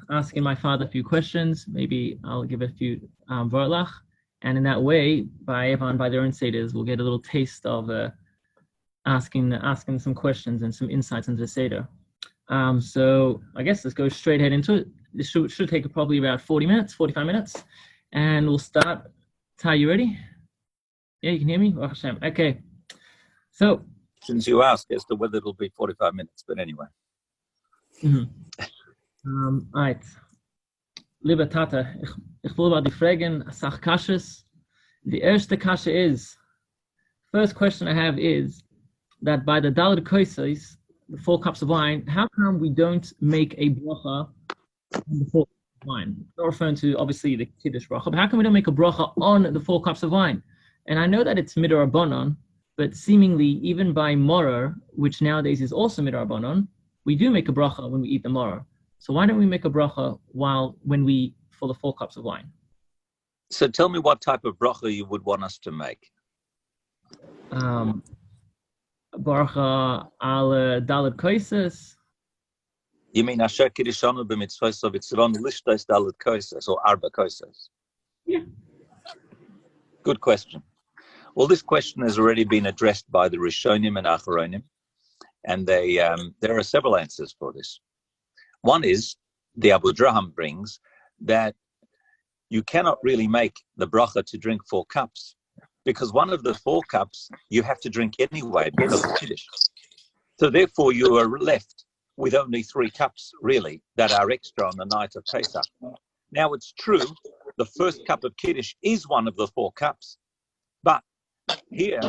asking my father a few questions. Maybe I'll give a few vorlach, and in that way, by their own seders, we'll get a little taste of asking some questions and some insights into the seder. So I guess let's go straight ahead into it. This should take probably about 45 minutes, and we'll start. Ty, you ready? Yeah, you can hear me? Okay. So, since you asked as to whether it'll be 45 minutes, but anyway. All right. Liebe Tata, ich will about die Fragen, Sach Kashes. The erste Kasche is, first question I have is that by the Daled Koises, the 4 cups of wine, how come we don't make a bracha on the 4 cups of wine? Not referring to obviously the Kiddush bracha, but how come we don't make a bracha on the 4 cups of wine? And I know that it's Midrabanon, but seemingly even by Morer, which nowadays is also Midrabanon, we do make a bracha when we eat the Morer. So why don't we make a bracha for the 4 cups of wine? So tell me what type of bracha you would want us to make. Bracha al Daled Koises. You mean Asher Kiddishanu b'mitzvos of Yitzron lishtos Daled Koises or Arba Koises? Yeah. Good question. Well, this question has already been addressed by the Rishonim and Acharonim, and there are several answers for this. One is, the Abu Draham brings, that you cannot really make the bracha to drink 4 cups, because one of the 4 cups you have to drink anyway because of Kiddush. So therefore you are left with only 3 cups, really, that are extra on the night of Pesach. Now it's true, the first cup of Kiddush is one of the 4 cups, but here,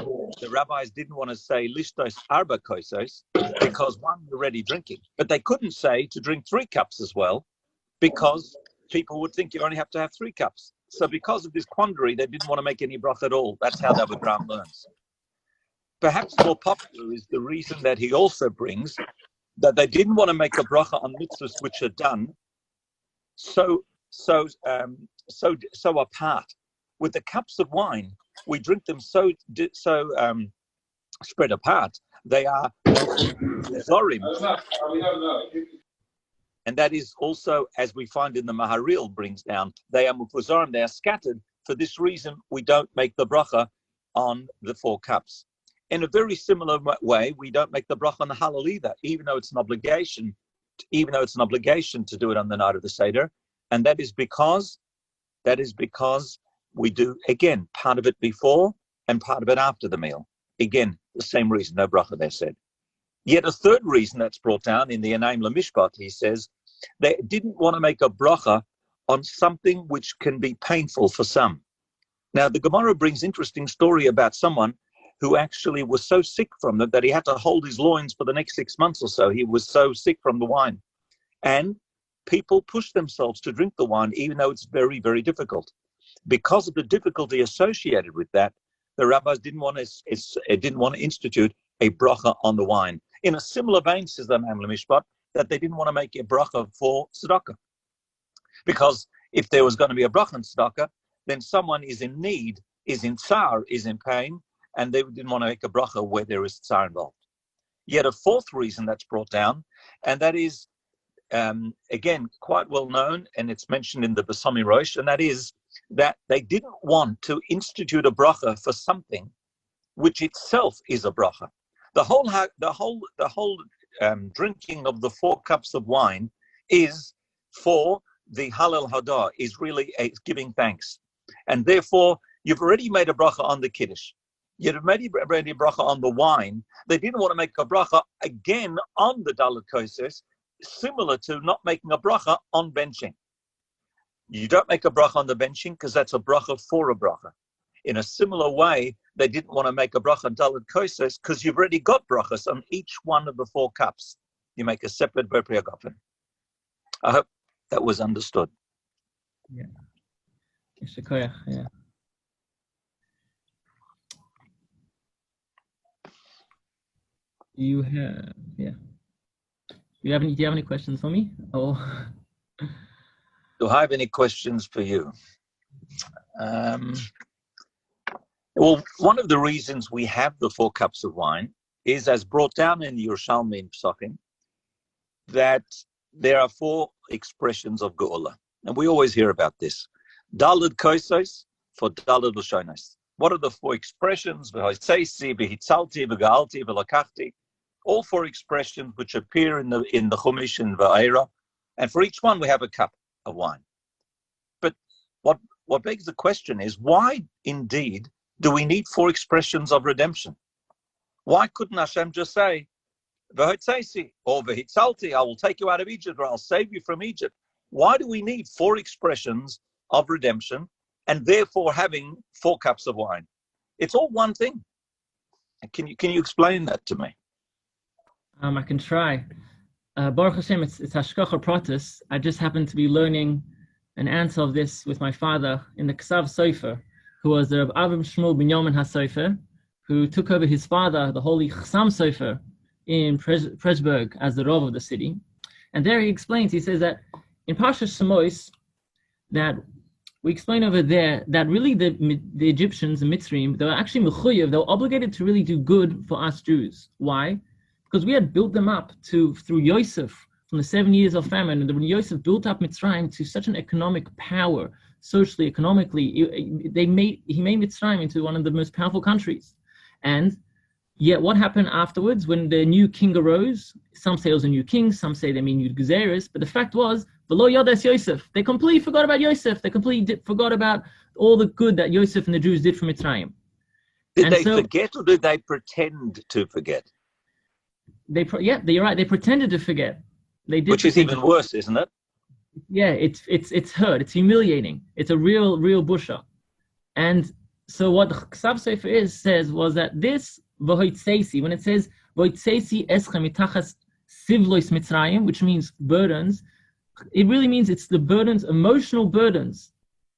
the rabbis didn't want to say lishtos arba koisos because one you're already drinking. But they couldn't say to drink 3 cups as well because people would think you only have to have 3 cups. So because of this quandary, they didn't want to make any bracha at all. That's how the Abu Draham learns. Perhaps more popular is the reason that he also brings that they didn't want to make a bracha on mitzvahs which are done so apart. With the cups of wine, we drink them so spread apart. They are zorim. And that is also, as we find in the Maharil brings down, they are mufuzarim, they are scattered. For this reason, we don't make the bracha on the 4 cups. In a very similar way, we don't make the bracha on the halal either, even though it's an obligation to do it on the night of the Seder. And that is because we do, again, part of it before and part of it after the meal. Again, the same reason, no bracha, they said. Yet a third reason that's brought down in the Anaim Lemishpat, he says, they didn't want to make a bracha on something which can be painful for some. Now, the Gemara brings interesting story about someone who actually was so sick from it that he had to hold his loins for the next 6 months or so. He was so sick from the wine. And people push themselves to drink the wine, even though it's very, very difficult. Because of the difficulty associated with that, the rabbis didn't want to institute a bracha on the wine. In a similar vein, says the Anaim Lemishpat, that they didn't want to make a bracha for tzedakah. Because if there was going to be a bracha on tzedakah, then someone is in need, is in tsar, is in pain, and they didn't want to make a bracha where there is tsar involved. Yet a fourth reason that's brought down, and that is, again, quite well known, and it's mentioned in the Basami Rosh, and that is that they didn't want to institute a bracha for something which itself is a bracha. The whole drinking of the 4 cups of wine is for the Halal Hadah, is really a giving thanks. And therefore, you've already made a bracha on the Kiddush. You've already made a bracha on the wine. They didn't want to make a bracha again on the Daled Koses, similar to not making a bracha on benching. You don't make a bracha on the benching because that's a bracha for a bracha. In a similar way, they didn't want to make a bracha on Daled Koses because you've already got brachas on each one of the 4 cups. You make a separate berpriagafen. I hope that was understood. Yeah. Yeah. Do you have any questions for me? Oh. Do I have any questions for you? Well, one of the reasons we have the 4 cups of wine is, as brought down in the Yerushalmi in Pesachim, that there are four expressions of Geula, and we always hear about this. Daled kosos for Daled Lashonos. What are the four expressions? V'hoseisi, v'hitzalti, v'ga'alti, v'lakachti. All four expressions which appear in the Chumash and Va'era, and for each one we have a cup of wine. But what begs the question is, why indeed do we need four expressions of redemption? Why couldn't Hashem just say, V'hoseisi, or v'hitzalti, I will take you out of Egypt, or I'll save you from Egypt? Why do we need four expressions of redemption and therefore having four cups of wine? It's all one thing. Can you explain that to me? I can try. Baruch Hashem, it's Hashkacha Pratis. I just happened to be learning an answer of this with my father in the Ksav Sofer, who was the Rav Avram Shmuel Binyamin HaSofer, who took over his father, the holy Chassam Sofer, in Pressburg as the Rav of the city. And there he explains, he says that in Parshas Shemos, that we explain over there that really the Egyptians, the Mitzrayim, they were actually mechuyev, they were obligated to really do good for us Jews. Why? Because we had built them up through Yosef, from the 7 years of famine, and when Yosef built up Mitzrayim to such an economic power, socially, economically, he made Mitzrayim into one of the most powerful countries. And yet what happened afterwards when the new king arose? Some say it was a new king, some say they mean new Gezeres, but the fact was, V'lo Yodas Yosef. They completely forgot about Yosef. They completely forgot about all the good that Yosef and the Jews did for Mitzrayim. Did they forget, or did they pretend to forget? You're right. They pretended to forget. They did, which is even worse, isn't it? Yeah, it's hurt. It's humiliating. It's a real busha. And so what the Ksav Sefer says was that this V'hoitseisi, when it says V'hoitseisi eschem mitachas sivlois Mitzrayim, which means burdens, it really means it's the burdens, emotional burdens,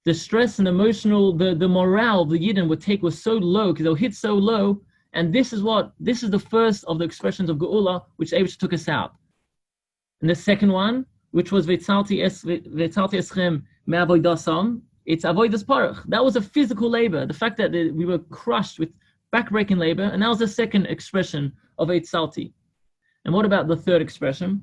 the stress and emotional, the morale of the Yidden was so low because they'll hit so low. And this is the first of the expressions of Geula, which Eibush took us out. And the second one, which was V'tzalti eschem me'avoidasam, it's avoidas parach. That was a physical labor. The fact that we were crushed with backbreaking labor, and that was the second expression of V'tzalti. And what about the third expression?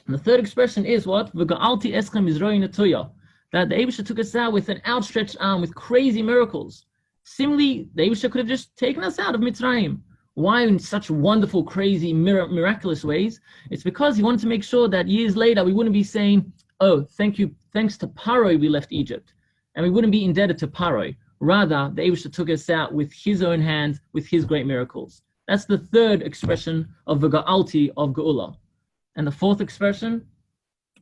And the third expression is what? V'ga'alti eschem izroi netuya. That the Eibush took us out with an outstretched arm, with crazy miracles. Similarly, the Eibush could have just taken us out of Mitzrayim. Why in such wonderful, crazy, miraculous ways? It's because he wanted to make sure that years later we wouldn't be saying, oh, thanks to Paroi we left Egypt. And we wouldn't be indebted to Paroi. Rather, the Eibush took us out with his own hands, with his great miracles. That's the third expression of the Ga'alti of Geula. And the fourth expression,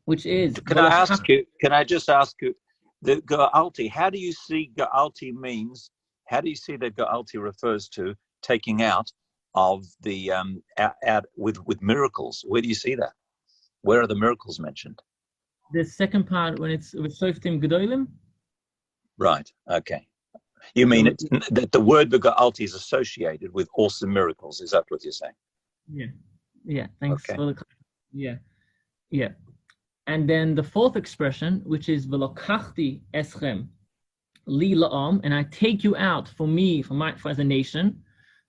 which is... Can I just ask you, the Ga'alti, how do you see Ga'alti means? How do you see that Ga'alti refers to taking out of the out with miracles? Where do you see that? Where are the miracles mentioned? The second part, when it's with Softim Gedolim. Right. Okay. You mean that the word Ga'alti is associated with awesome miracles? Is that what you're saying? Yeah. Yeah. Thanks okay. for the. Yeah. Yeah. And then the fourth expression, which is V'lokachti eschem li la'am, and I take you out for me, for as a nation.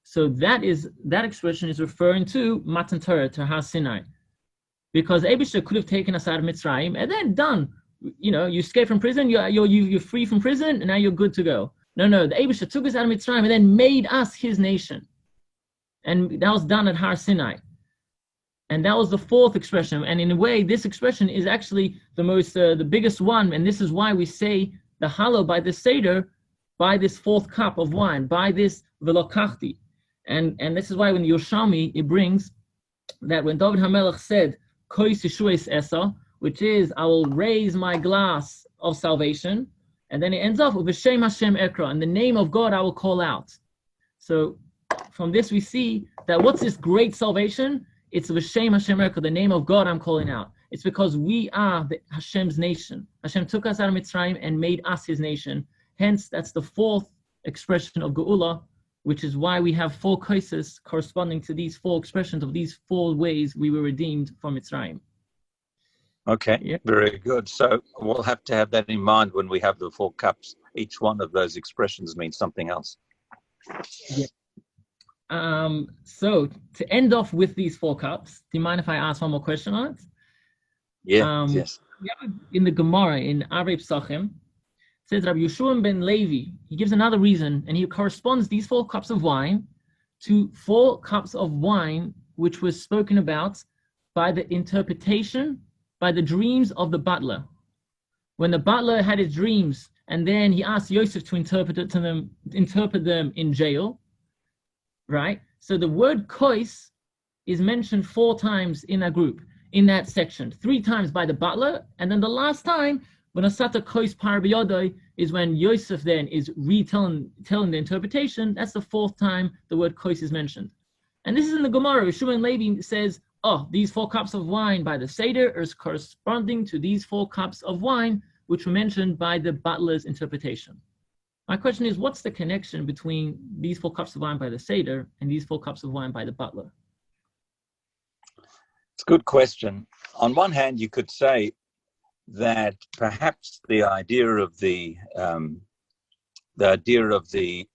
So that expression is referring to Matan Torah, to Har Sinai, because Eibush could have taken us out of Mitzrayim and then done. You escape from prison, you're free from prison, and now you're good to go. No, the Eibush took us out of Mitzrayim and then made us his nation, and that was done at Har Sinai. And that was the fourth expression. And in a way, this expression is actually the biggest one. And this is why we say the Hallel by this Seder, by this fourth cup of wine, by this Velokachti. And this is why when Yerushalmi, it brings that when David HaMelech said, Koi Sishues Esa, which is, I will raise my glass of salvation. And then it ends off with V'Shem Hashem Ekra, in the name of God I will call out. So from this we see that what's this great salvation? It's V'Shem Hashem Ekra, the name of God I'm calling out. It's because we are Hashem's nation. Hashem took us out of Mitzrayim and made us his nation. Hence, that's the fourth expression of Geula, which is why we have four kaises corresponding to these four expressions of these four ways we were redeemed from Mitzrayim. Okay, yeah. Very good. So we'll have to have that in mind when we have the four cups. Each one of those expressions means something else. Yeah. So to end off with these four cups, do you mind if I ask one more question on it? Yes. In the Gemara in Arei Psachim, says Rabbi Yeshua ben Levi, he gives another reason, and he corresponds these 4 cups of wine to 4 cups of wine which was spoken about by the interpretation, by the dreams of the butler. When the butler had his dreams, and then he asked Yosef to interpret them in jail, right? So the word kois is mentioned 4 times in that group, in that section, 3 times by the butler, and then the last time when Asata kois par biyodai is when Yosef then is telling the interpretation. That's the 4th time the word kois is mentioned. And this is in the Gemara. Shimon Levi says, these 4 cups of wine by the Seder is corresponding to these 4 cups of wine which were mentioned by the butler's interpretation. My question is, what's the connection between these 4 cups of wine by the Seder and these 4 cups of wine by the butler? It's a good question. On one hand, you could say that perhaps the idea of the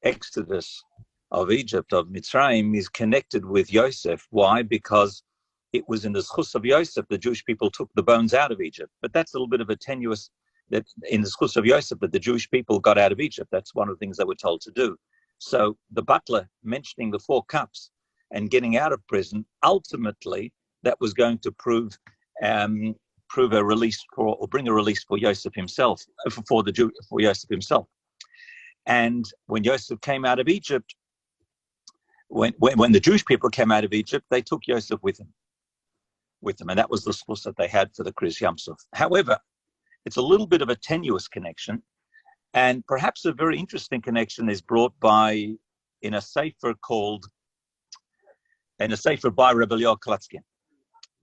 exodus of Egypt, of Mitzrayim, is connected with Yosef. Why? Because it was in the schus of Yosef the Jewish people took the bones out of Egypt. But that's a little bit of a tenuous, that in the schus of Yosef that the Jewish people got out of Egypt. That's one of the things they were told to do. So the butler mentioning the 4 cups and getting out of prison, ultimately that was going to prove a release bring a release for Yosef himself, for Yosef himself. And when Yosef came out of Egypt, when the Jewish people came out of Egypt, they took Yosef with them, and that was the schus that they had for the Kriyas Yam Suf. However, it's a little bit of a tenuous connection, and perhaps a very interesting connection is brought by in a sefer by Rabbi Leor Klatskin.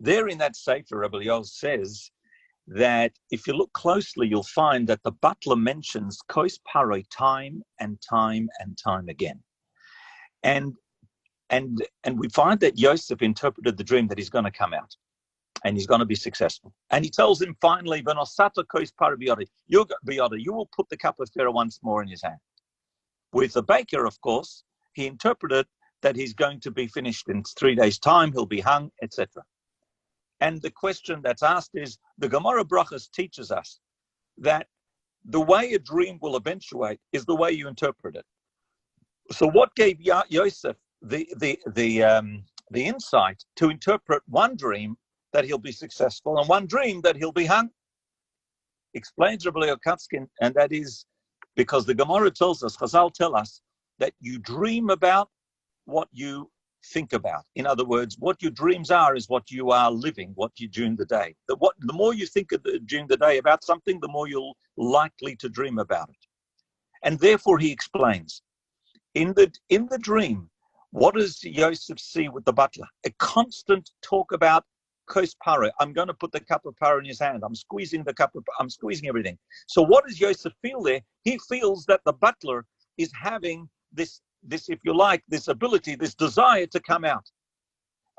There in that sefer, Rabbi Leor says that if you look closely, you'll find that the butler mentions Kois Paroi time and time and time again. And we find that Yosef interpreted the dream that he's going to come out and he's going to be successful. And he tells him finally, you will put the cup of Pharaoh once more in his hand. With the baker, of course, he interpreted that he's going to be finished in 3 days' time, he'll be hung, etc. And the question that's asked is, the Gemara Brohs teaches us that the way a dream will eventuate is the way you interpret it. So what gave Yosef the insight to interpret one dream that he'll be successful and one dream that he'll be hung? Explains Rabbi Leor Klatskin, and that is because the Gemara tells us, Chazal tell us, that you dream about what you think about. In other words, what your dreams are is what you are living, what you do during the day. The more you think during the day about something, the more you're likely to dream about it. And therefore, he explains, in the dream, what does Yosef see with the butler? A constant talk about Kos Paro. I'm going to put the cup of Paro in his hand. I'm squeezing everything. So what does Yosef feel there? He feels that the butler is having this, if you like, this ability, this desire to come out,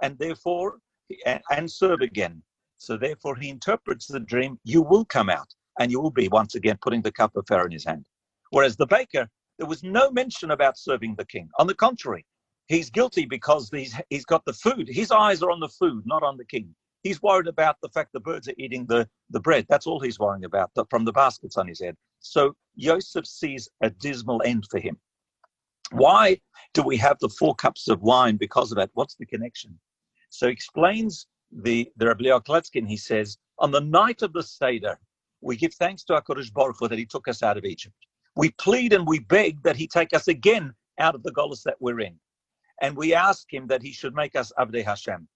and therefore, and serve again. So therefore, he interprets the dream, you will come out, and you will be once again putting the cup of Pharaoh in his hand. Whereas the baker, there was no mention about serving the king. On the contrary, he's guilty because he's got the food. His eyes are on the food, not on the king. He's worried about the fact the birds are eating the bread. That's all he's worrying about, from the baskets on his head. So Yosef sees a dismal end for him. Why do we have the 4 cups of wine because of that? What's the connection? So explains the Rabbi Leor Klatskin, he says, on the night of the Seder, we give thanks to HaKadosh Baruch Hu that he took us out of Egypt. We plead and we beg that he take us again out of the Golus that we're in. And we ask him that he should make us Avdei Hashem.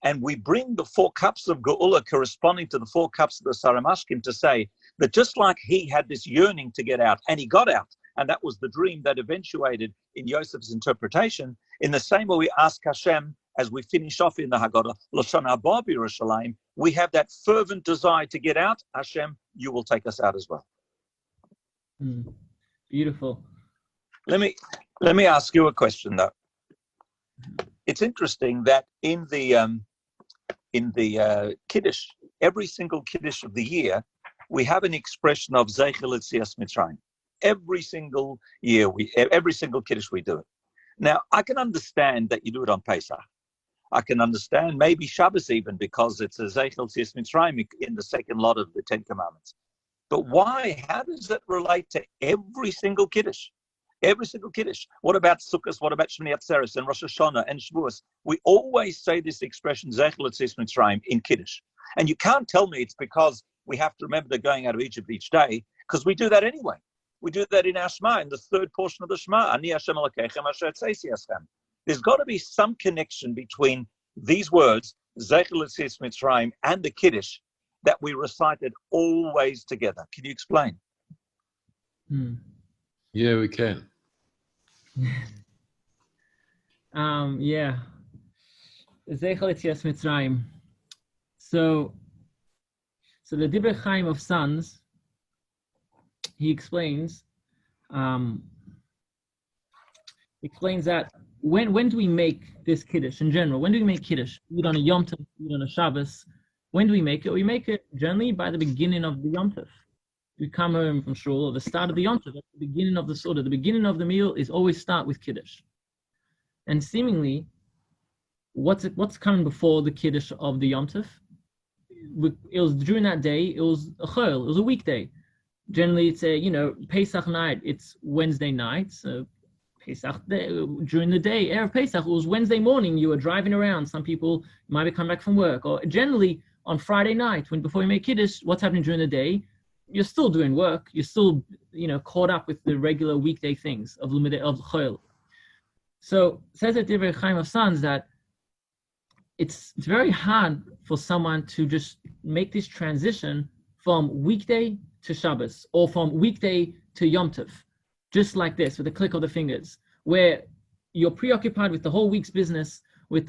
And we bring the 4 cups of Geula corresponding to the 4 cups of the Saramashkim to say that just like he had this yearning to get out, and he got out, and that was the dream that eventuated in Yosef's interpretation, in the same way we ask Hashem, as we finish off in the Haggadah, L'shana haba b'Yerushalayim, we have that fervent desire to get out. Hashem, you will take us out as well. Beautiful. Let me ask you a question, though. It's interesting that in the Kiddush, every single Kiddush of the year, we have an expression of Zeichel Yetzias Mitzrayim. Every single year, every single Kiddush we do it. Now, I can understand that you do it on Pesach. I can understand maybe Shabbos even, because it's a Zeichel Tzis Mitzrayim in the second lot of the Ten Commandments. But why? How does that relate to every single Kiddush? Every single Kiddush. What about Sukkot? What about Shmini Atzeres and Rosh Hashanah and Shavuos? We always say this expression, Zeichel Tzis Mitzrayim, in Kiddush. And you can't tell me it's because we have to remember they're going out of Egypt each day, because we do that anyway. We do that in our Shema, in the third portion of the Shema. Ani Hashem Elokeichem asher tzeitzei eschem. There's got to be some connection between these words, Zeichel Tzis Mitzrayim, and the Kiddush that we recited always together. Can you explain? Yeah, we can. Yeah. Zeichel Tzis Mitzrayim. So the Divrei Chaim of Sons, he explains that when do we make this Kiddush in general? When do we make Kiddush? Eat on a Yom Tov, eat on a Shabbos. When do we make it? We make it generally by the beginning of the Yom Tov. We come home from shul, or the start of the Yom Tov, at the beginning of the Suda. The beginning of the meal is always start with Kiddush. And seemingly, what's coming before the Kiddush of the Yom Tov? It was during that day, it was a chol, it was a weekday. Generally, it's Pesach night, it's Wednesday night. So Pesach during the day, Erev Pesach, it was Wednesday morning, you were driving around. Some people might be coming back from work. Or generally, on Friday night, before you make Kiddush, what's happening during the day? You're still doing work. You're still, caught up with the regular weekday things of chol. So, says it Divrei Chaim of Sons that it's very hard for someone to just make this transition from weekday to Shabbos, or from weekday to Yom Tov, just like this, with a click of the fingers, where you're preoccupied with the whole week's business, with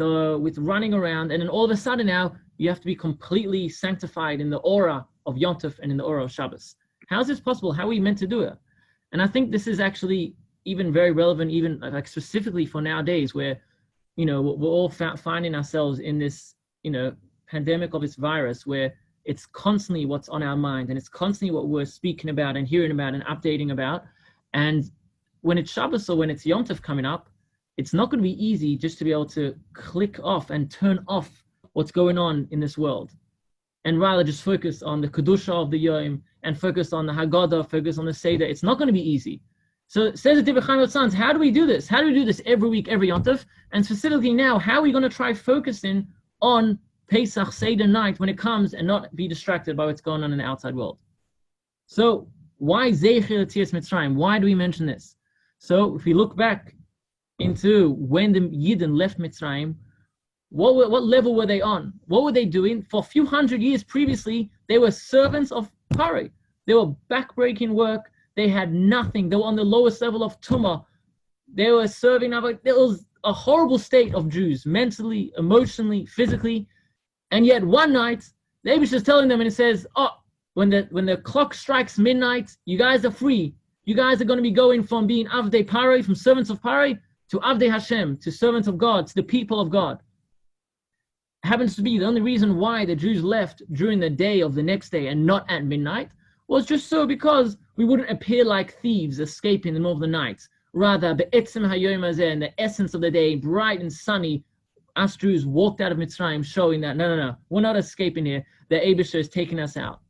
running around, and then all of a sudden now you have to be completely sanctified in the aura of Yom Tov and in the aura of Shabbos. How is this possible? How are we meant to do it? And I think this is actually even very relevant, even like specifically for nowadays, where we're all finding ourselves in this pandemic of this virus, where it's constantly what's on our mind, and it's constantly what we're speaking about and hearing about and updating about. And when it's Shabbos or when it's Yom Tov coming up, it's not going to be easy just to be able to click off and turn off what's going on in this world, and rather just focus on the Kedusha of the Yom and focus on the Haggadah, focus on the Seder. It's not going to be easy. So it says the Divrei Chaim of Sons, how do we do this? How do we do this every week, every Yom Tov? And specifically now, how are we going to try focusing on Pesach Seder night when it comes, and not be distracted by what's going on in the outside world? So why Zeichel Tzis Mitzrayim? Why do we mention this? So if we look back into when the Yidden left Mitzrayim, what level were they on? What were they doing? For a few hundred years previously, they were servants of Paro. They were backbreaking work. They had nothing. They were on the lowest level of Tumah. They were serving other. It was a horrible state of Jews, mentally, emotionally, physically. And yet one night, the Eibush is telling them, and it says, when the clock strikes midnight, you guys are free. You guys are going to be going from being Avdei Paro, from servants of Paro, to Avdei Hashem, to servants of God, to the people of God. Happens to be the only reason why the Jews left during the day of the next day and not at midnight was just so because we wouldn't appear like thieves escaping in the middle of the night. Rather, be'etzem hayom hazeh, in the essence of the day, bright and sunny, us Jews walked out of Mitzrayim, showing that no, we're not escaping here. The Eibusher is taking us out.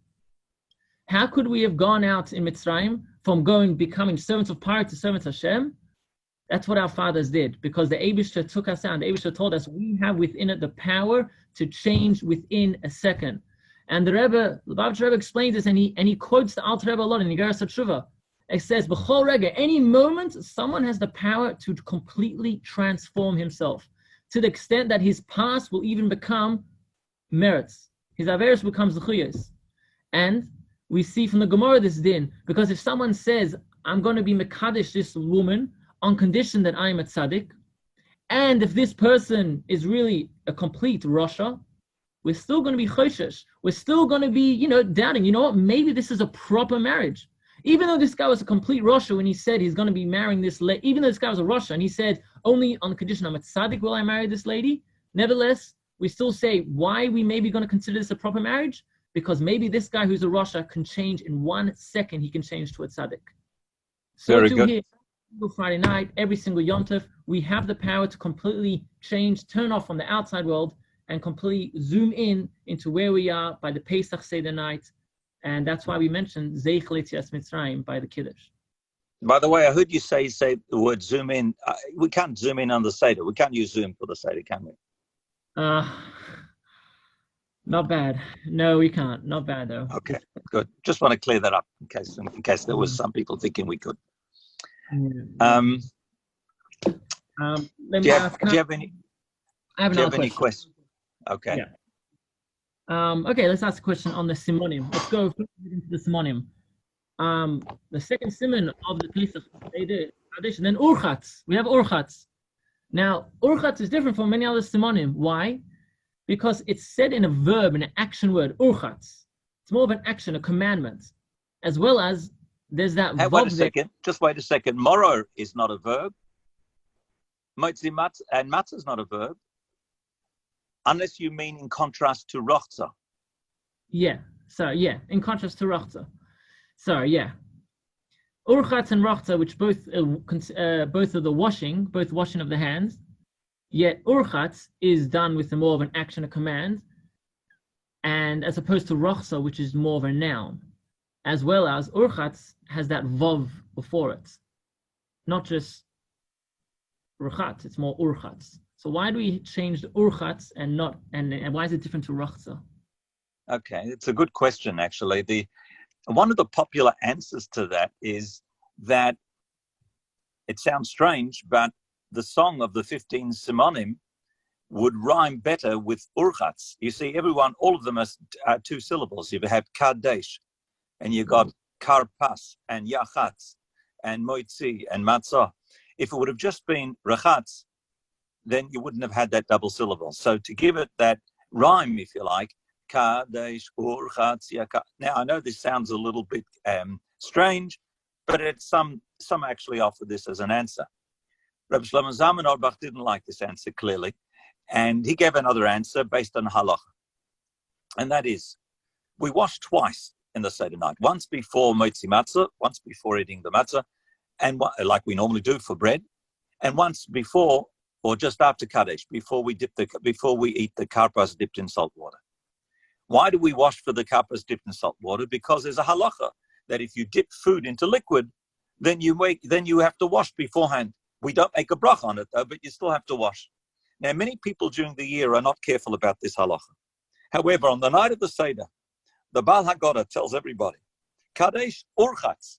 How could we have gone out in Mitzrayim from becoming servants of Paro to servants of Hashem? That's what our fathers did, because the Eibusher took us out. The Eibusher told us we have within it the power to change within a second. And the Lubavitcher Rebbe explains this, and he quotes the Alter Rebbe a lot in Igeras HaTshuva. It says, B'chol rega, any moment, someone has the power to completely transform himself, to the extent that his past will even become merits. His averos becomes zechuyos. And we see from the Gemara this din, because if someone says, I'm going to be mekadesh this woman on condition that I am a tzaddik, and if this person is really a complete Rasha, we're still going to be choshesh. We're still going to be, doubting, maybe this is a proper marriage. Even though this guy was a complete Rasha when he said he's going to be marrying this lady, even though this guy was a Rasha and he said, only on the condition I'm a tzaddik will I marry this lady, nevertheless, we still say, why we maybe going to consider this a proper marriage? Because maybe this guy who's a Rasha can change in 1 second, he can change to a tzaddik. So Very to good. here, every Friday night, every single Yom Tov, we have the power to completely turn off from the outside world and completely zoom in into where we are by the Pesach Seder night. And that's why we mentioned Zeich L'Yetzias Mitzrayim by the Kiddush. By the way, I heard you say the word zoom in. We can't zoom in on the Seder. We can't use Zoom for the Seder, can we? Not bad. No, we can't. Not bad, though. Okay, good. Just want to clear that up in case there was some people thinking we could. Let me ask. Do you have any? I have another question. Questions? Okay. Yeah. Okay, let's ask a question on the Simonim. Let's go into the Simonim. The second simon of the Pesach Seder tradition, then Urchatz. We have Urchatz. Now, Urchatz is different from many other Simonim. Why? Because it's said in a verb, in an action word, Urchatz. It's more of an action, a commandment, as well as there's that. Hey, wait a second. Just wait a second. Moror is not a verb. Motzi and matzah is not a verb, unless you mean in contrast to rochza. Yeah. So yeah, in contrast to rochza. Sorry, yeah. Urchatz and rochza, which both are the washing, both washing of the hands. Yet Urchatz is done with more of an action, a command, and as opposed to rochza, which is more of a noun, as well as Urchatz has that vav before it, not just Urchatz. It's more Urchatz. So why do we change the Urchatz and why is it different to rochza? Okay, it's a good question actually. One of the popular answers to that is that it sounds strange, but the song of the 15 Simonim would rhyme better with Urchatz. You see, all of them are two syllables. You have Kadesh, and you got Karpas, and Yachatz, and Moitzi, and Matzah. If it would have just been Rachatz, then you wouldn't have had that double syllable. So to give it that rhyme, if you like, Kadesh, Urchatz, Yachatz. Now, I know this sounds a little bit strange, but some actually offer this as an answer. Rabbi Shlomo Zalman Auerbach didn't like this answer clearly, and he gave another answer based on halacha, and that is, we wash twice in the Seder night, once before Motzi Matzah, once before eating the matzah, and like we normally do for bread, and once before or just after Kadesh, before we eat the karpas dipped in salt water. Why do we wash for the karpas dipped in salt water? Because there's a halacha that if you dip food into liquid, then you have to wash beforehand. We don't make a bracha on it though, but you still have to wash. Now, many people during the year are not careful about this halacha. However, on the night of the Seder, the Baal Haggadah tells everybody, Kadesh Urchatz.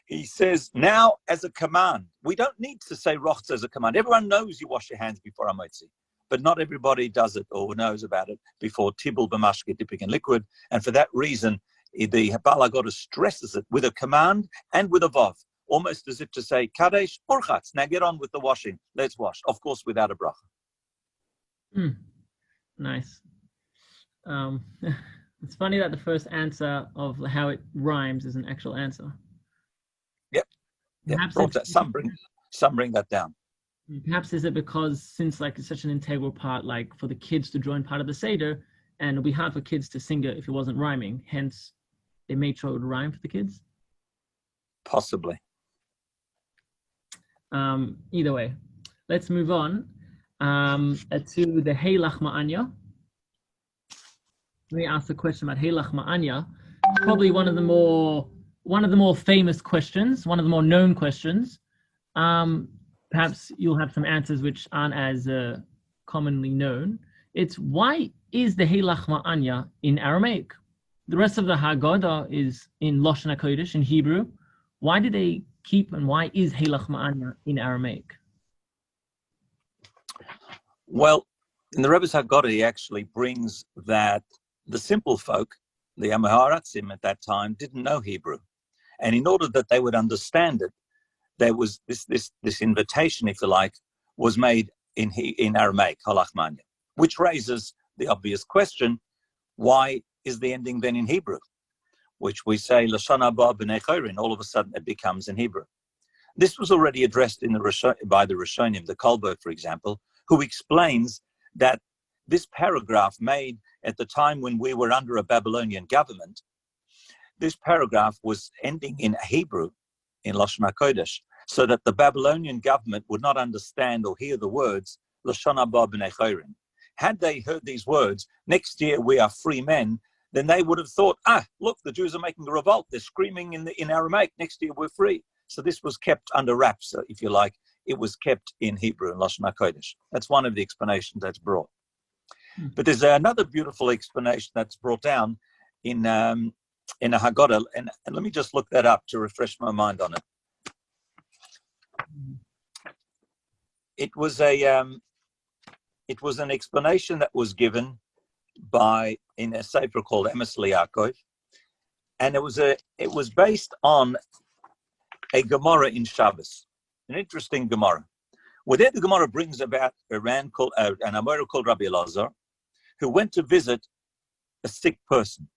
He says, now as a command, we don't need to say rochz as a command. Everyone knows you wash your hands before Hamotzi, but not everybody does it or knows about it before Tibul B'mashke, dipping in liquid. And for that reason, the Baal Haggadah stresses it with a command and with a vav, almost as if to say, Kadesh Urchatz, now get on with the washing. Let's wash. Of course, without a bracha. Nice. It's funny that the first answer of how it rhymes is an actual answer. Yep. Some bring that down. Perhaps is it because since like it's such an integral part, like for the kids to join part of the Seder, and it'll be hard for kids to sing it if it wasn't rhyming. Hence, they made sure it would rhyme for the kids. Possibly. Either way, let's move on to the Heilach Ma'anya. Let me ask a question about Heilach Ma'anya. Probably one of the more famous questions, one of the more known questions. Perhaps you'll have some answers which aren't as commonly known. It's why is the Heilach Ma'anya in Aramaic? The rest of the Haggadah is in Lashon HaKodesh, in Hebrew. Why did they keep and why is Heilach Ma'anya in Aramaic? Well, in the Rebbe's Haggadah, he actually brings that the simple folk, the Amaharatzim at that time, didn't know Hebrew. And in order that they would understand it, there was this invitation, if you like, was made in Aramaic, Heilach Ma'anya, which raises the obvious question, why is the ending then in Hebrew? Which we say, Lashon haba b'nei chorin, all of a sudden it becomes in Hebrew. This was already addressed by the Rishonim, the Kolbo, for example, who explains that this paragraph made at the time when we were under a Babylonian government, this paragraph was ending in Hebrew, in Lashon HaKodesh, so that the Babylonian government would not understand or hear the words, Lashon haba b'nei chorim. Had they heard these words, next year we are free men, then they would have thought, look, the Jews are making a revolt. They're screaming in Aramaic, next year we're free. So this was kept under wraps, if you like. It was kept in Hebrew, in Lashon HaKodesh. That's one of the explanations that's brought. But there's another beautiful explanation that's brought down in a Haggadah, and let me just look that up to refresh my mind on it. It was an explanation that was given in a sefer called Emes Liakov, and it was based on a Gemara in Shabbos, an interesting Gemara. Where there the Gemara brings about an Amora called Rabbi Elazar, who went to visit a sick person.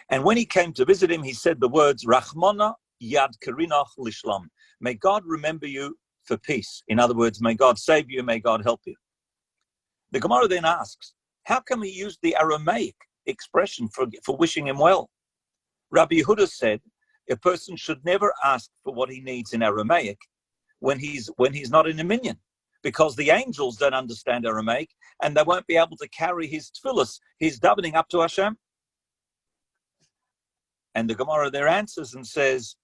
And when he came to visit him, he said the words, Rachmana yad karinach lishlam. May God remember you for peace. In other words, may God save you, may God help you. The Gemara then asks, how come he used the Aramaic expression for wishing him well? Rabbi Yehuda said, a person should never ask for what he needs in Aramaic when he's not in a minyan, because the angels don't understand Aramaic and they won't be able to carry his tefillos, his davening up to Hashem. And the Gemara there answers and says,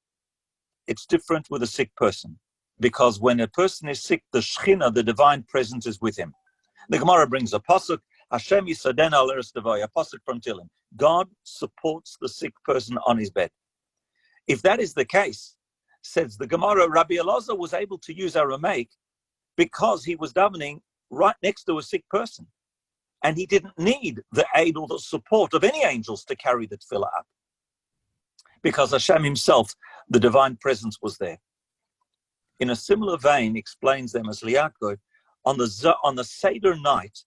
it's different with a sick person, because when a person is sick, the Shechina, the divine presence, is with him. The Gemara brings a pasuk, Hashem yisadena al eretz devai, a pasuk from Tehillim. God supports the sick person on his bed. If that is the case, says the Gemara, Rabbi Elazar was able to use Aramaic because he was davening right next to a sick person. And he didn't need the aid or the support of any angels to carry the tefillah up, because Hashem himself, the divine presence, was there. In a similar vein, explains them as Liakov, on the Seder night,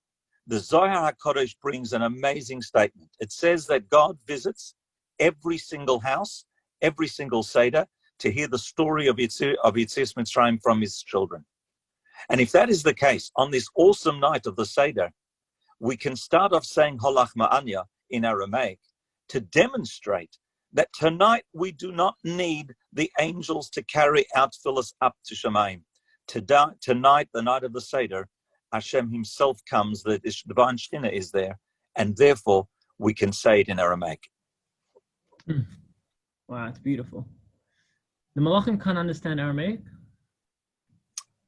the Zohar HaKadosh brings an amazing statement. It says that God visits every single house, every single Seder, to hear the story of Yetzias Mitzrayim from his children. And if that is the case, on this awesome night of the Seder, we can start off saying Holach Ma'anya in Aramaic to demonstrate that tonight we do not need the angels to carry our tefillos up to Shemaim. Tonight, the night of the Seder, Hashem himself comes, the divine Shechina is there, and therefore we can say it in Aramaic. Wow, it's beautiful. The Malachim can't understand Aramaic?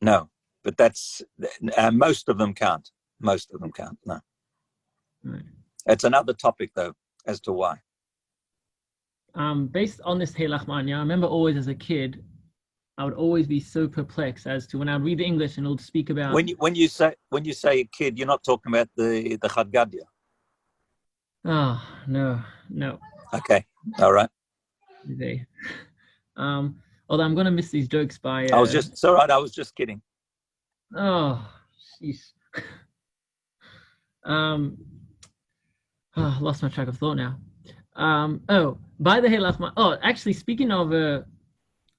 No, but that's most of them can't. Most of them can't. No. Right. It's another topic though, as to why. Based on this Helach Ma'anya, I remember always as a kid, I would always be so perplexed as to when I read the English and it would speak about. When you say a kid, you're not talking about the Haggadah. Oh no. Okay, all right. Okay. Although I'm gonna miss these jokes by. It's all right. I was just kidding. Oh, jeez. Lost my track of thought now. By the Helach. Actually, speaking of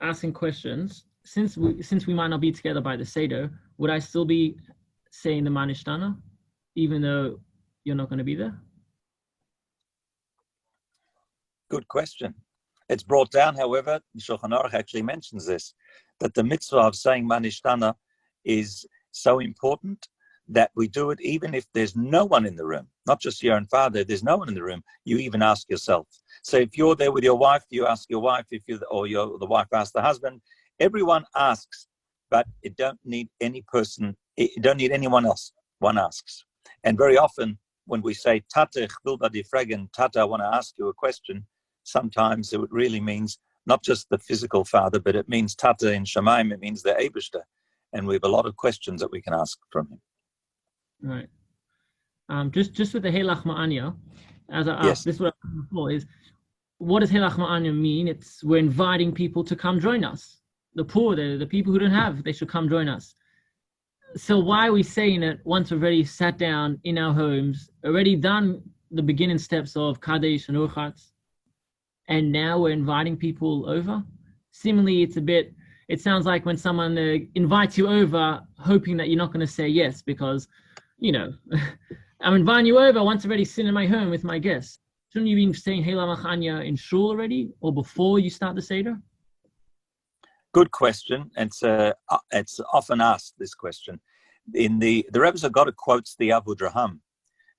asking questions, since we might not be together by the Seder, would I still be saying the Manishtana, even though you're not going to be there? Good question. It's brought down, however, Shulchan Aruch actually mentions this, that the mitzvah of saying Manishtana is so important that we do it even if there's no one in the room, not just your own father. There's no one in the room. You even ask yourself. So if you're there with your wife, you ask your wife. The wife asks the husband. Everyone asks, but it don't need any person. It don't need anyone else. One asks, and very often when we say Tata, ich will dir fragen, Tata, I want to ask you a question. Sometimes it really means not just the physical father, but it means Tata in Shemaim. It means the Eibishter, and we have a lot of questions that we can ask from him. Right. Just with the Helach Ma'anya, as I asked, This is what I asked before, is what does Helach Ma'anya mean? We're inviting people to come join us. The poor, the people who don't have, they should come join us. So why are we saying it once we've already sat down in our homes, already done the beginning steps of Kadesh and Urchatz, and now we're inviting people over? Seemingly it sounds like when someone invites you over, hoping that you're not going to say yes, because I'm inviting you over once I've already sitting in my home with my guests. Shouldn't you be saying Helach Ma'anya in shul already, or before you start the Seder? Good question. It's often asked, this question. In the Rebbe's Haggadah quotes the Abu Draham,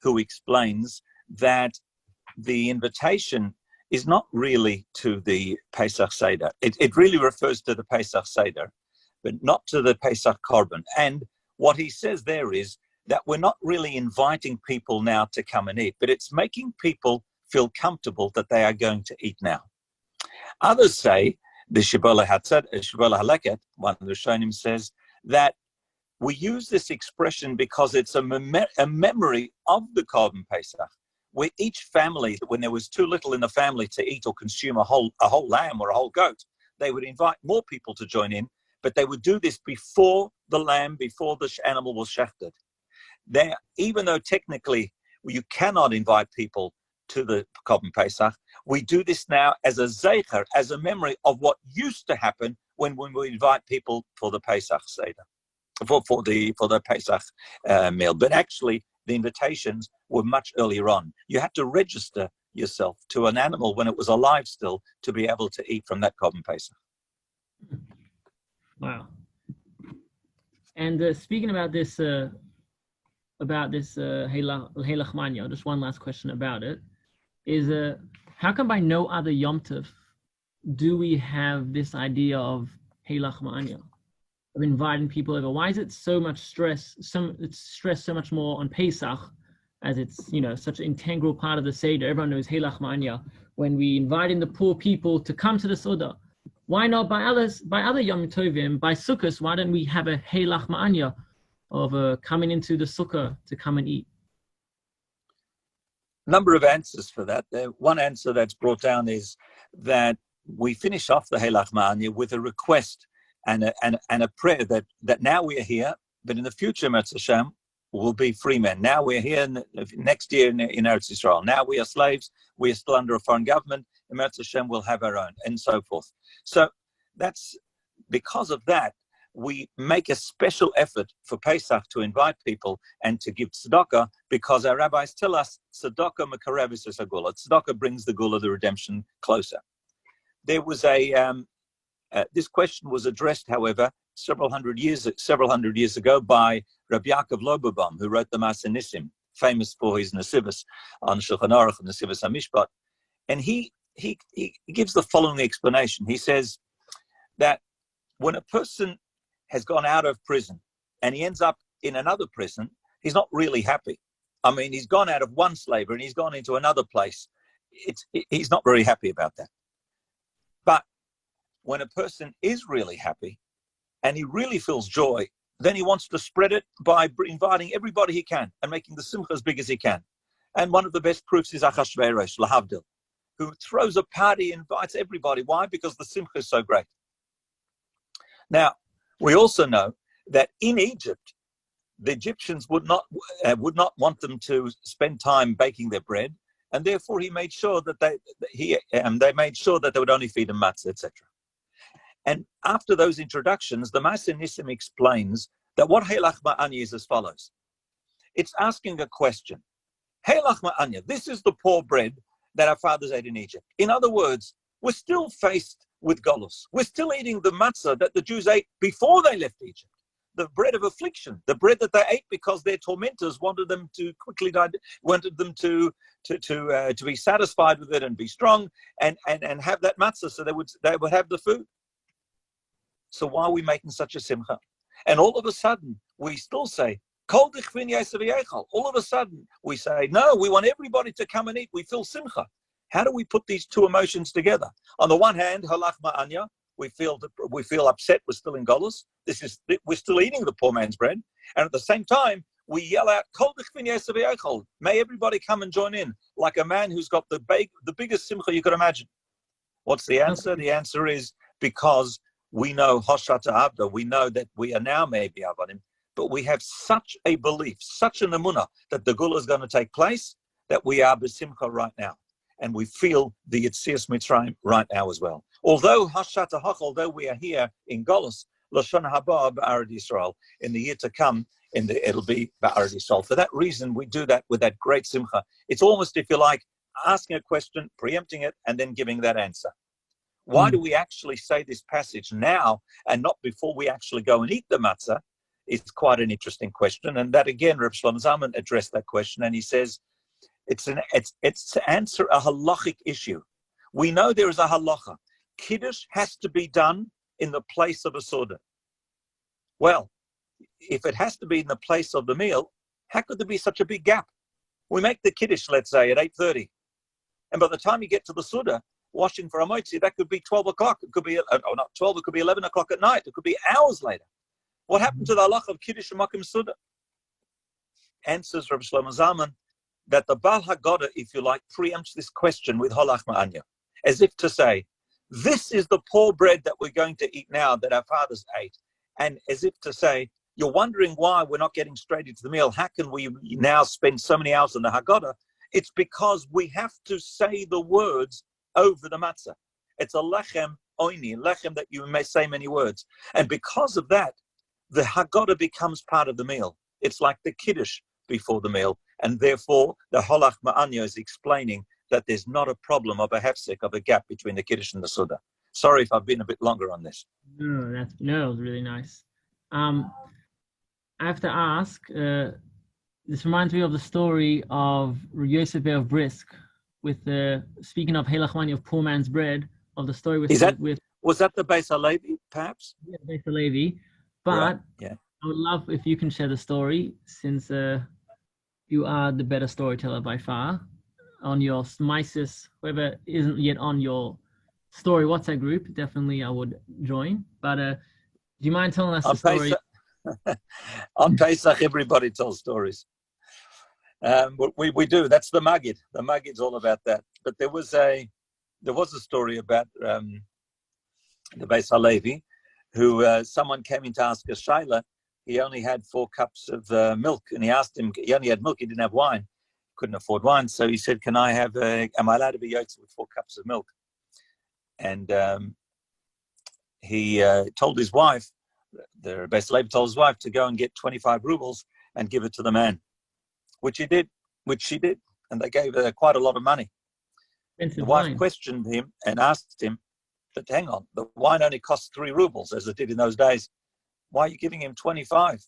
who explains that the invitation is not really to the Pesach Seder. It really refers to the Pesach Seder, but not to the Pesach Korban. And what he says there is that we're not really inviting people now to come and eat, but it's making people feel comfortable that they are going to eat now. Others say, the Shibola Haleket, one of the Shonim, says that we use this expression because it's a memory of the Korban Pesach, where each family, when there was too little in the family to eat or consume a whole lamb or a whole goat, they would invite more people to join in, but they would do this before the animal was shechted. Even though technically you cannot invite people to the Korban Pesach, we do this now as a zeicher, as a memory of what used to happen when we invite people for the Pesach Seder, for the Pesach meal. But actually, the invitations were much earlier on. You had to register yourself to an animal when it was alive still to be able to eat from that Korban Pesach. Wow. And speaking about this Heilach Manya, just one last question about it, is how come by no other Yom Tov do we have this idea of Heilach Manya, of inviting people over? Why is it so much stress? It's stressed so much more on Pesach, as it's such an integral part of the Seder. Everyone knows Heilach Manya. When we invite in the poor people to come to the Suda, why not by other Yom Tovim, by Sukkot? Why don't we have a Heilach Manya of coming into the Sukkah to come and eat? Number of answers for that. One answer that's brought down is that we finish off the Heilach Manya with a request and a prayer that now we are here, but in the future, Meretz Hashem, we'll be free men. Now we're here next year in Eretz Yisrael. Now we are slaves. We are still under a foreign government. In Meretz Hashem, we'll have our own, and so forth. So that's because of that, we make a special effort for Pesach to invite people and to give tzedakah, because our rabbis tell us tzedakah mekarevis es hagula. Tzedakah brings the gula, the redemption, closer. There was this question was addressed, however, several hundred years ago by Rabbi Yaakov Loberbaum, who wrote the Maaseh Nisim, famous for his Nesivos on Shulchan Aruch and Nesivos HaMishpat, and he gives the following explanation. He says that when a person has gone out of prison and he ends up in another prison, he's not really happy. I mean, he's gone out of one slavery and he's gone into another place. He's not very happy about that. But when a person is really happy and he really feels joy, then he wants to spread it by inviting everybody he can and making the simcha as big as he can. And one of the best proofs is Achashverosh, lahavdil, who throws a party, invites everybody. Why? Because the simcha is so great. Now, we also know that in Egypt, the Egyptians would not want them to spend time baking their bread, and therefore he made sure that they made sure that they would only feed them matzah, etc. And after those introductions, the Maaseh Nisim explains that what Heilach Ma'anya is as follows. It's asking a question. Heilach Ma'anya, this is the poor bread that our fathers ate in Egypt. In other words, we're still faced with golus. We're still eating the matzah that the Jews ate before they left Egypt. The bread of affliction, the bread that they ate because their tormentors wanted them to quickly die, wanted them to be satisfied with it and be strong and have that matzah so they would have the food. So why are we making such a simcha? And all of a sudden, we still say, all of a sudden, we say, no, we want everybody to come and eat. We feel simcha. How do we put these two emotions together? On the one hand, halach ma'anya, we feel upset. We're still in golus. We're still eating the poor man's bread, and at the same time, we yell out, may everybody come and join in, like a man who's got the biggest simcha you could imagine. What's the answer? The answer is because we know Hoshata Abda, we know that we are now maybe Avadim, but we have such a belief, such an emunah that the Gula is going to take place, that we are b'simcha right now. And we feel the Yetzias Mitzrayim right now as well. Although Hoshata Hach, although we are here in Golus, Lashon Haba Ba'arad Yisrael, in the year to come, it'll be Ba'arad Yisrael. For that reason, we do that with that great simcha. It's almost, if you like, asking a question, preempting it, and then giving that answer. Why do we actually say this passage now and not before we actually go and eat the matzah? It's quite an interesting question. And that again, Reb Shlomo Zalman addressed that question, and he says it's to answer a halachic issue. We know there is a halacha. Kiddush has to be done in the place of a Suda. Well, if it has to be in the place of the meal, how could there be such a big gap? We make the Kiddush, let's say, at 8:30. And by the time you get to the Suda, washing for a motzi, that could be 12 o'clock. It could be, not 12, it could be 11 o'clock at night. It could be hours later. What happened to the halacha of Kiddush and Makim Suda? Answers Rabbi Shlomo Zalman that the Baal Haggadah, if you like, preempts this question with Holach Ma'anya, as if to say, this is the poor bread that we're going to eat now that our fathers ate. And as if to say, you're wondering why we're not getting straight into the meal. How can we now spend so many hours on the Haggadah? It's because we have to say the words over the matzah. It's a lechem oini, lechem that you may say many words. And because of that, the Haggadah becomes part of the meal. It's like the Kiddush before the meal. And therefore, the Holach Ma'anya is explaining that there's not a problem of a hefsek, of a gap between the Kiddush and the Suda. Sorry if I've been a bit longer on this. No, it was really nice. I have to ask, this reminds me of the story of Yosef of Brisk, with speaking of Helach Mani of poor man's bread, of the story with... Was that the Beis HaLevi, perhaps? Yeah, Beis HaLevi. But right. Yeah. I would love if you can share the story, since you are the better storyteller by far, on your Smisis, whoever isn't yet on your story WhatsApp group, definitely I would join. But do you mind telling us the story? On Pesach, everybody tells stories. We do. That's the Maggid. The Maggid's all about that. But there was a story about the Beis HaLevi, who someone came in to ask a shaila. He only had 4 cups of milk, and he asked him. He only had milk. He didn't have wine. Couldn't afford wine, so he said, "Am I allowed to be yotze with 4 cups of milk?" And he told his wife. The Beis HaLevi told his wife to go and get 25 rubles and give it to the man, which she did, and they gave her quite a lot of money. The wife questioned him and asked him, but hang on, the wine only costs 3 rubles, as it did in those days. Why are you giving him 25?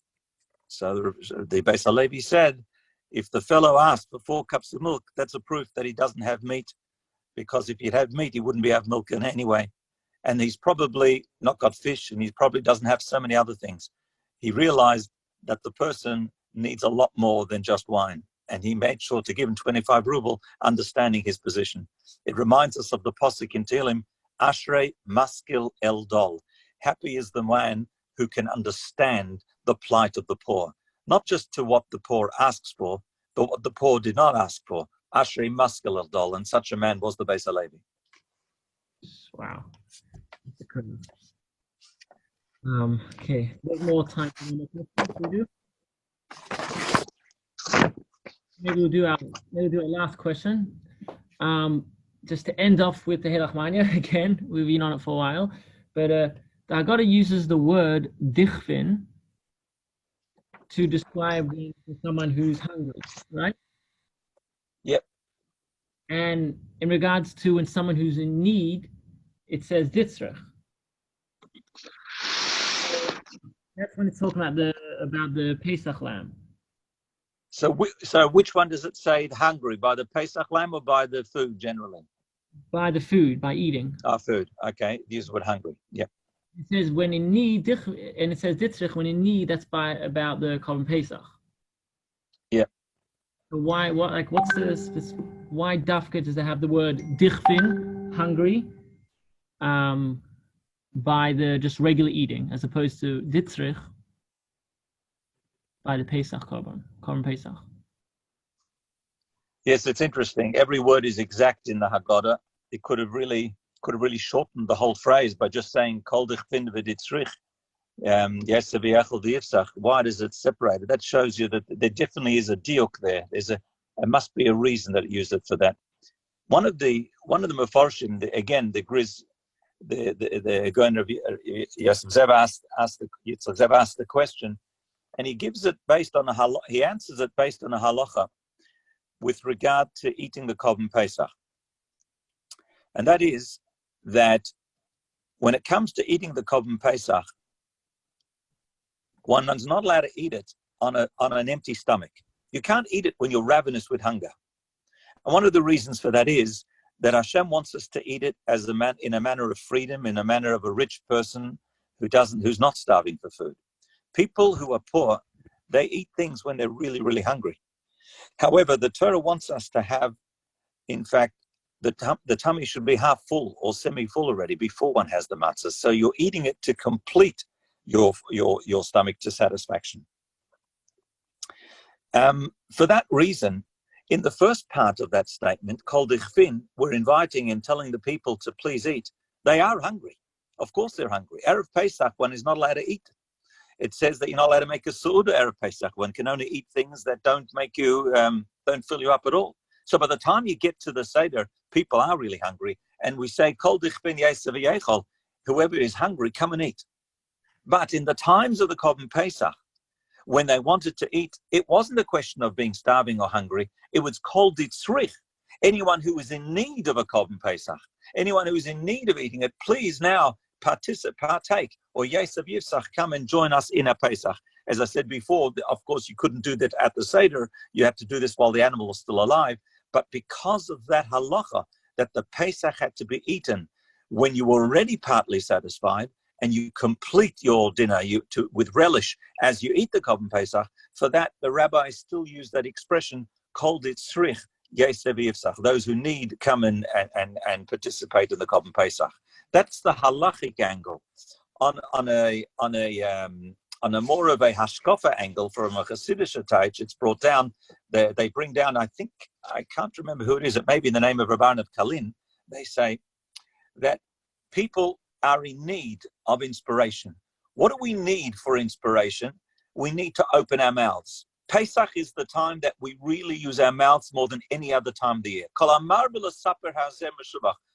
So the Beis HaLevi said, if the fellow asked for 4 cups of milk, that's a proof that he doesn't have meat, because if he'd have meat, he wouldn't be have milk in anyway. And he's probably not got fish, and he probably doesn't have so many other things. He realized that the person needs a lot more than just wine, and he made sure to give him 25 ruble, understanding his position. It reminds us of the Pasuk in Tehillim, Ashrei Maskil El Dol. Happy is the man who can understand the plight of the poor, not just to what the poor asks for, but what the poor did not ask for. Ashrei Maskil El Dol, and such a man was the Beis HaLevi. Wow. Okay, what more time can we do? Maybe we'll do our last question. Just to end off with the Helach Mania again, we've been on it for a while, but the Haggadah uses the word dichvin to describe someone who's hungry, right? Yep. And in regards to when someone who's in need, it says ditzrach. That's when it's talking about the Pesach lamb. So which one does it say hungry? By the Pesach lamb or by the food generally? By the food, by eating. Food. Okay. Use the word hungry. Yeah. It says when in need, and it says ditzrich when in need. That's about the Korban Pesach. Yeah. So why Dafka does it have the word dichvin, hungry, by the just regular eating, as opposed to ditzrich by the Pesach Korban Pesach? Yes, it's interesting. Every word is exact in the Haggadah. It could have really shortened the whole phrase by just saying kol dichvin v'ditzrich. Why does it separate? That shows you that there definitely is a diuk there. There must be a reason that it used it for that. One of the Mefarshim, again, the Griz, the going of Yosef Zev asked the question, and he gives it based on he answers it based on a halacha with regard to eating the Korban Pesach, and that is that when it comes to eating the Korban Pesach, one's not allowed to eat it on an empty stomach. You can't eat it when you're ravenous with hunger. And one of the reasons for that is that Hashem wants us to eat it as in a manner of freedom, in a manner of a rich person who's not starving for food. People who are poor, they eat things when they're really, really hungry. However, the Torah wants us to have, in fact, the tummy should be half full or semi-full already before one has the matzah. So you're eating it to complete your stomach to satisfaction. For that reason, in the first part of that statement, Kol Dichvin, we're inviting and telling the people to please eat. They are hungry. Of course they're hungry. Erev Pesach, one is not allowed to eat. It says that you're not allowed to make a Su'udah Erev Pesach. One can only eat things that don't make you, don't fill you up at all. So by the time you get to the Seder, people are really hungry. And we say, Kol Dichvin Yesav Yechol, whoever is hungry, come and eat. But in the times of the Korban Pesach, when they wanted to eat, it wasn't a question of being starving or hungry. It was Kol Ditzrich. Anyone who was in need of a Korban Pesach, anyone who is in need of eating it, please now partake. Or Yesav Yifsach, come and join us in a Pesach. As I said before, of course, you couldn't do that at the Seder. You had to do this while the animal was still alive. But because of that halacha, that the Pesach had to be eaten when you were already partly satisfied, and you complete your dinner with relish as you eat the Korban Pesach, for that, the rabbis still use that expression, Kol Ditzrich Yesav Yifsach. Those who need come and participate in the Korban Pesach. That's the halachic angle. On a more of a hashkafa angle from a Hasidic teich, it's brought down. They bring down. I can't remember who it is. It may be in the name of Rabban of Kalin. They say that people are in need of inspiration. What do we need for inspiration? We need to open our mouths. Pesach is the time that we really use our mouths more than any other time of the year.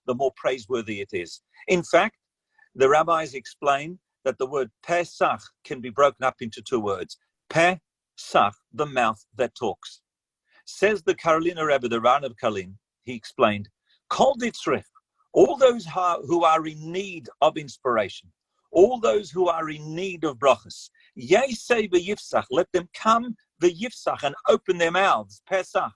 The more praiseworthy it is. In fact, the rabbis explain that the word Pesach can be broken up into two words. Pesach, the mouth that talks. Says the Karolina Rebbe, the Ran of Kalin, he explained, Kol Ditzrich, all those who are in need of inspiration, all those who are in need of brachas, Yesei v'yifsach, let them come v'yifsach and open their mouths, Pesach,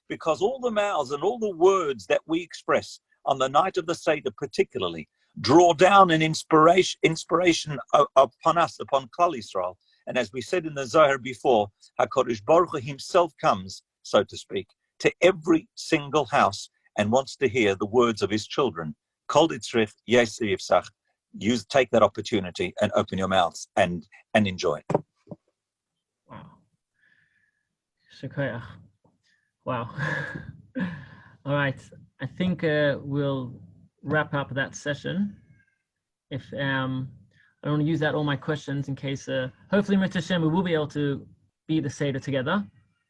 because all the mouths and all the words that we express on the night of the Seder particularly, draw down an inspiration upon us, upon Klal Yisrael. And as we said in the Zohar before, HaKadosh Baruch Hu himself comes, so to speak, to every single house and wants to hear the words of his children. Kol Ditzrich Yesav Yifsach. Take that opportunity and open your mouths and enjoy. Wow. Shukayach. Wow. All right. I think we'll wrap up that session. If I don't want to use that all my questions in case, hopefully, Mr. Shem, we will be able to be the Seder together.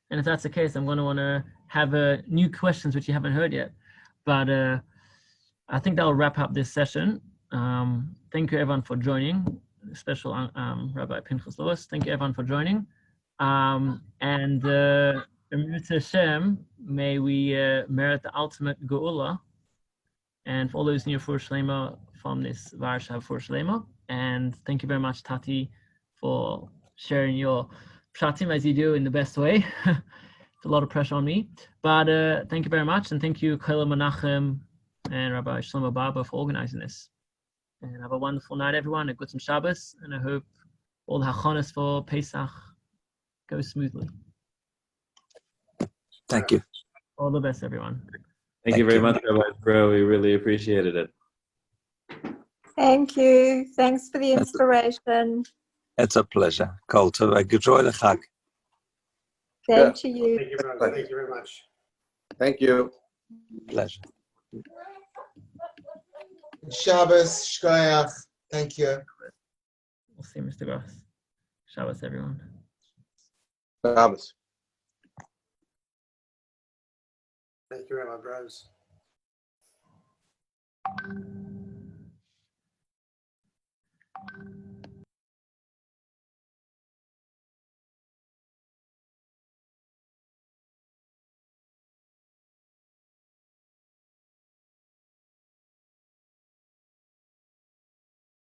And if that's the case, I'm going to want to have new questions which you haven't heard yet. But I think that'll wrap up this session. Thank you everyone for joining, special Rabbi Pinchas Lewis. Thank you everyone for joining. And Mr. Hashem, may we merit the ultimate Geula. And for all those new for Shlema from this Varsha for Shlema. And thank you very much, Tati, for sharing your pshatim as you do in the best way. It's a lot of pressure on me. But thank you very much. And thank you, Kayla Menachem and Rabbi Shlomo Barber for organizing this. And have a wonderful night, everyone. A good Shabbos. And I hope all the hachonas for Pesach go smoothly. Thank you. All the best, everyone. Thank you very much, Rabbi Broh. We really appreciated it. Thank you. Thanks for the inspiration. It's a pleasure. Kol tov. Enjoy the Chag. Same to you. Thank you, brother. Thank you very much. Thank you. Pleasure. Shabbos, Shkoyach. Thank you. We'll see, Mr. Gross. Shabbos, everyone. Shabbos. Thank you, Rabbi Brohs.